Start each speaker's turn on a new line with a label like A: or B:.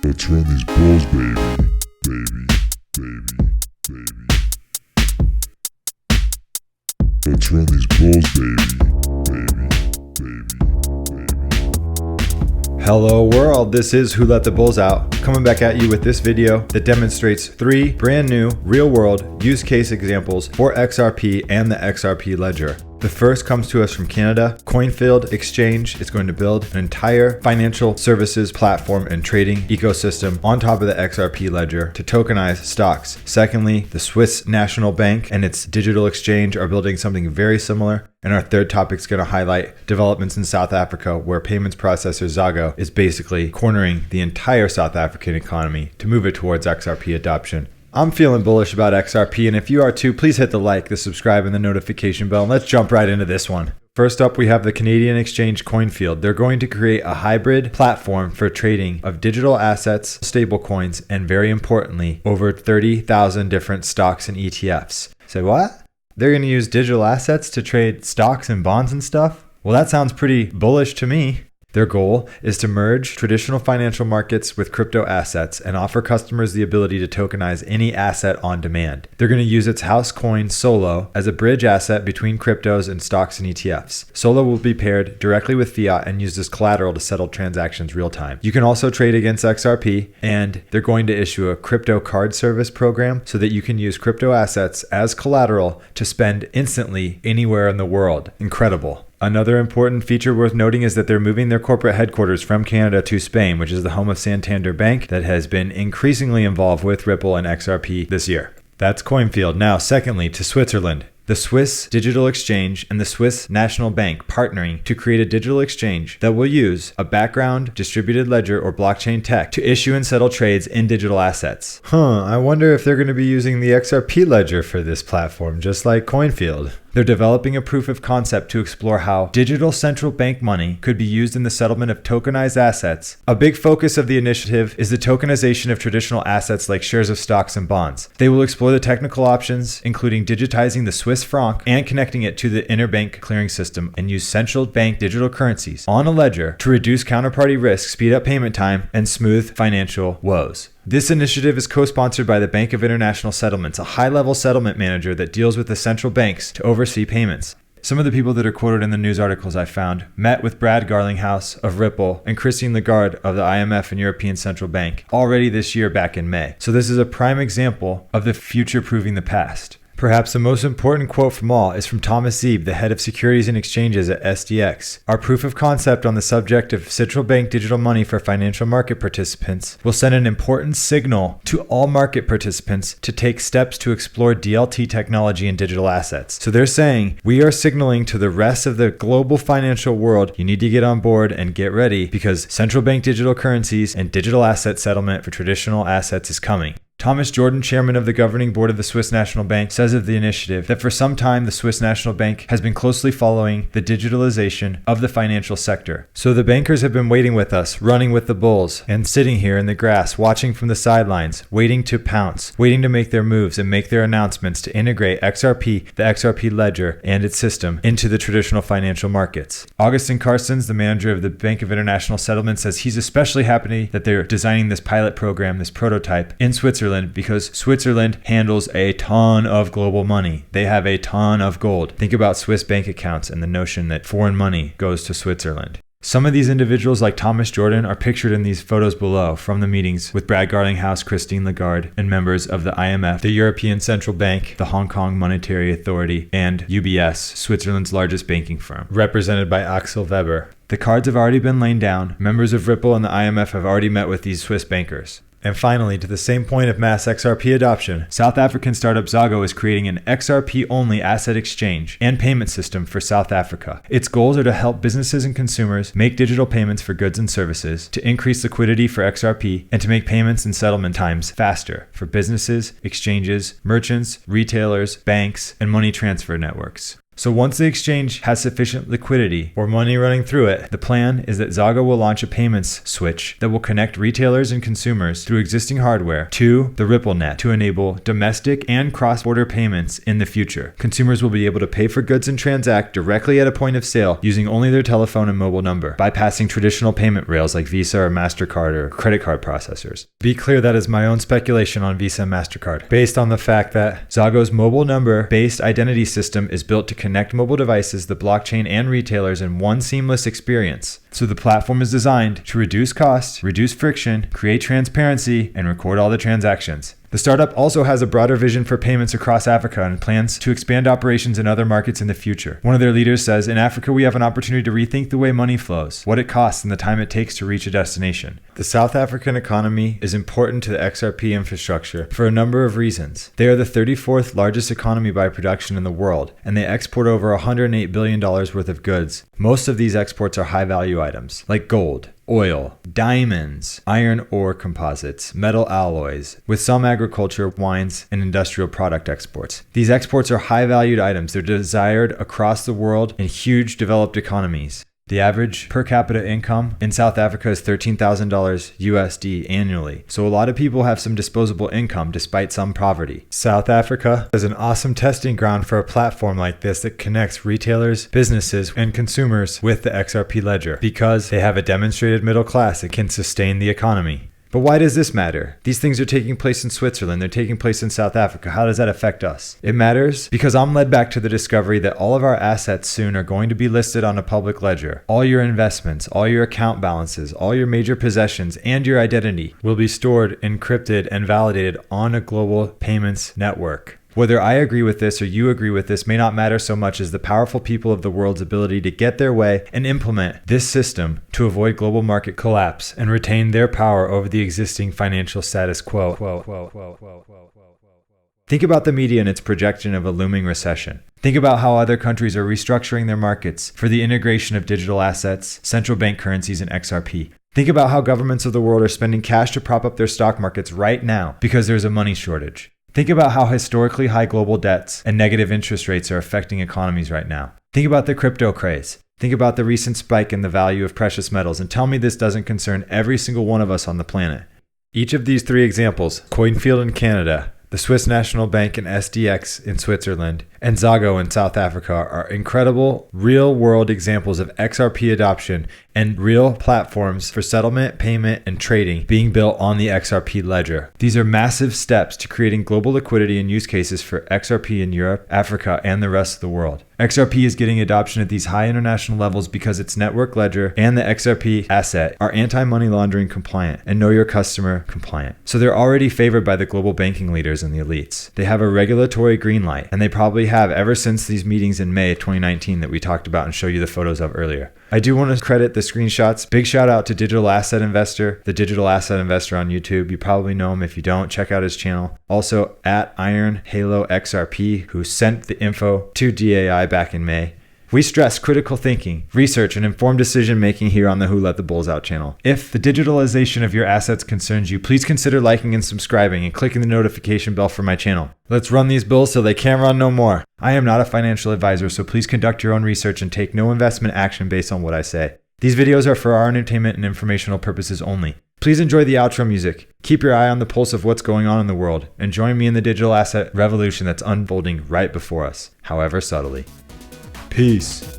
A: Let's run these bulls, baby. Baby, baby, baby. Let's run these bulls, baby. Baby, baby, baby.
B: Hello world, this is Who Let the Bulls Out, coming back at you with this video that demonstrates 3 brand new real-world use case examples for XRP and the XRP Ledger. The first comes to us from Canada. Coinfield Exchange is going to build an entire financial services platform and trading ecosystem on top of the XRP Ledger to tokenize stocks. Secondly, the Swiss National Bank and its digital exchange are building something very similar. And our third topic is going to highlight developments in South Africa, where payments processor Xago is basically cornering the entire South African economy to move it towards XRP adoption. I'm feeling bullish about XRP, and if you are too, please hit the like, the subscribe, and the notification bell, and let's jump right into this one. First up, we have the Canadian exchange Coinfield. They're going to create a hybrid platform for trading of digital assets, stablecoins, and very importantly, over 30,000 different stocks and ETFs. Say what? They're going to use digital assets to trade stocks and bonds and stuff? Well, that sounds pretty bullish to me. Their goal is to merge traditional financial markets with crypto assets and offer customers the ability to tokenize any asset on demand. They're going to use its house coin Solo as a bridge asset between cryptos and stocks and ETFs. Solo will be paired directly with fiat and used as collateral to settle transactions real time. You can also trade against XRP, and they're going to issue a crypto card service program so that you can use crypto assets as collateral to spend instantly anywhere in the world. Incredible. Another important feature worth noting is that they're moving their corporate headquarters from Canada to Spain, which is the home of Santander Bank that has been increasingly involved with Ripple and XRP this year. That's Coinfield. Now, secondly, to Switzerland. The Swiss Digital Exchange and the Swiss National Bank partnering to create a digital exchange that will use a background distributed ledger or blockchain tech to issue and settle trades in digital assets. I wonder if they're going to be using the XRP Ledger for this platform, just like Coinfield. They're developing a proof of concept to explore how digital central bank money could be used in the settlement of tokenized assets. A big focus of the initiative is the tokenization of traditional assets like shares of stocks and bonds. They will explore the technical options, including digitizing the Swiss franc and connecting it to the interbank clearing system, and use central bank digital currencies on a ledger to reduce counterparty risk, speed up payment time, and smooth financial woes. This initiative is co-sponsored by the Bank of International Settlements, a high-level settlement manager that deals with the central banks to oversee payments. Some of the people that are quoted in the news articles I found met with Brad Garlinghouse of Ripple and Christine Lagarde of the IMF and European Central Bank already this year back in May. So this is a prime example of the future proving the past. Perhaps the most important quote from all is from Thomas Zeeb, the head of securities and exchanges at SDX. Our proof of concept on the subject of central bank digital money for financial market participants will send an important signal to all market participants to take steps to explore DLT technology and digital assets. So they're saying, we are signaling to the rest of the global financial world, you need to get on board and get ready because central bank digital currencies and digital asset settlement for traditional assets is coming. Thomas Jordan, chairman of the governing board of the Swiss National Bank, says of the initiative that for some time the Swiss National Bank has been closely following the digitalization of the financial sector. So the bankers have been waiting with us, running with the bulls, and sitting here in the grass, watching from the sidelines, waiting to pounce, waiting to make their moves and make their announcements to integrate XRP, the XRP Ledger, and its system into the traditional financial markets. Augustin Carstens, the manager of the Bank of International Settlements, says he's especially happy that they're designing this pilot program, this prototype, in Switzerland, because Switzerland handles a ton of global money. They have a ton of gold. Think about Swiss bank accounts and the notion that foreign money goes to Switzerland. Some of these individuals, like Thomas Jordan, are pictured in these photos below from the meetings with Brad Garlinghouse, Christine Lagarde, and members of the IMF, the European Central Bank, the Hong Kong Monetary Authority, and UBS, Switzerland's largest banking firm, represented by Axel Weber. The cards have already been laid down. Members of Ripple and the IMF have already met with these Swiss bankers. And finally, to the same point of mass XRP adoption, South African startup Xago is creating an XRP-only asset exchange and payment system for South Africa. Its goals are to help businesses and consumers make digital payments for goods and services, to increase liquidity for XRP, and to make payments and settlement times faster for businesses, exchanges, merchants, retailers, banks, and money transfer networks. So once the exchange has sufficient liquidity or money running through it, the plan is that Xago will launch a payments switch that will connect retailers and consumers through existing hardware to the Ripple net to enable domestic and cross-border payments in the future. Consumers will be able to pay for goods and transact directly at a point of sale using only their telephone and mobile number, bypassing traditional payment rails like Visa or MasterCard or credit card processors. Be clear, that is my own speculation on Visa and MasterCard, based on the fact that Xago's mobile number-based identity system is built to connect mobile devices, the blockchain, and retailers in one seamless experience. So the platform is designed to reduce costs, reduce friction, create transparency, and record all the transactions. The startup also has a broader vision for payments across Africa and plans to expand operations in other markets in the future. One of their leaders says, "In Africa, we have an opportunity to rethink the way money flows, what it costs, and the time it takes to reach a destination." The South African economy is important to the XRP infrastructure for a number of reasons. They are the 34th largest economy by production in the world, and they export over $108 billion worth of goods. Most of these exports are high-value items, like gold, oil, diamonds, iron ore composites, metal alloys, with some agriculture, wines, and industrial product exports. These exports are high-valued items. They're desired across the world in huge developed economies. The average per capita income in South Africa is $13,000 USD annually, so a lot of people have some disposable income despite some poverty. South Africa is an awesome testing ground for a platform like this that connects retailers, businesses, and consumers with the XRP ledger because they have a demonstrated middle class that can sustain the economy. But why does this matter? These things are taking place in Switzerland. They're taking place in South Africa. How does that affect us? It matters because I'm led back to the discovery that all of our assets soon are going to be listed on a public ledger. All your investments, all your account balances, all your major possessions, and your identity will be stored, encrypted, and validated on a global payments network. Whether I agree with this or you agree with this may not matter so much as the powerful people of the world's ability to get their way and implement this system to avoid global market collapse and retain their power over the existing financial status quo. Think about the media and its projection of a looming recession. Think about how other countries are restructuring their markets for the integration of digital assets, central bank currencies, and XRP. Think about how governments of the world are spending cash to prop up their stock markets right now because there's a money shortage. Think about how historically high global debts and negative interest rates are affecting economies right now. Think about the crypto craze. Think about the recent spike in the value of precious metals, and tell me this doesn't concern every single one of us on the planet. Each of these three examples, Coinfield in Canada, the Swiss National Bank and SDX in Switzerland, and Xago in South Africa, are incredible real-world examples of XRP adoption and real platforms for settlement, payment, and trading being built on the XRP ledger. These are massive steps to creating global liquidity and use cases for XRP in Europe, Africa, and the rest of the world. XRP is getting adoption at these high international levels because its network ledger and the XRP asset are anti-money laundering compliant and know your customer compliant. So they're already favored by the global banking leaders and the elites. They have a regulatory green light, and they probably have ever since these meetings in May 2019 that we talked about and showed you the photos of earlier. I do want to credit the screenshots. Big shout out to Digital Asset Investor, the Digital Asset Investor on YouTube. You probably know him. If you don't, check out his channel. Also at Iron Halo XRP, who sent the info to DAI back in May. We stress critical thinking, research, and informed decision making here on the Who Let the Bulls Out channel. If the digitalization of your assets concerns you, please consider liking and subscribing and clicking the notification bell for my channel. Let's run these bulls so they can't run no more. I am not a financial advisor, so please conduct your own research and take no investment action based on what I say. These videos are for our entertainment and informational purposes only. Please enjoy the outro music. Keep your eye on the pulse of what's going on in the world, and join me in the digital asset revolution that's unfolding right before us, however subtly. Peace.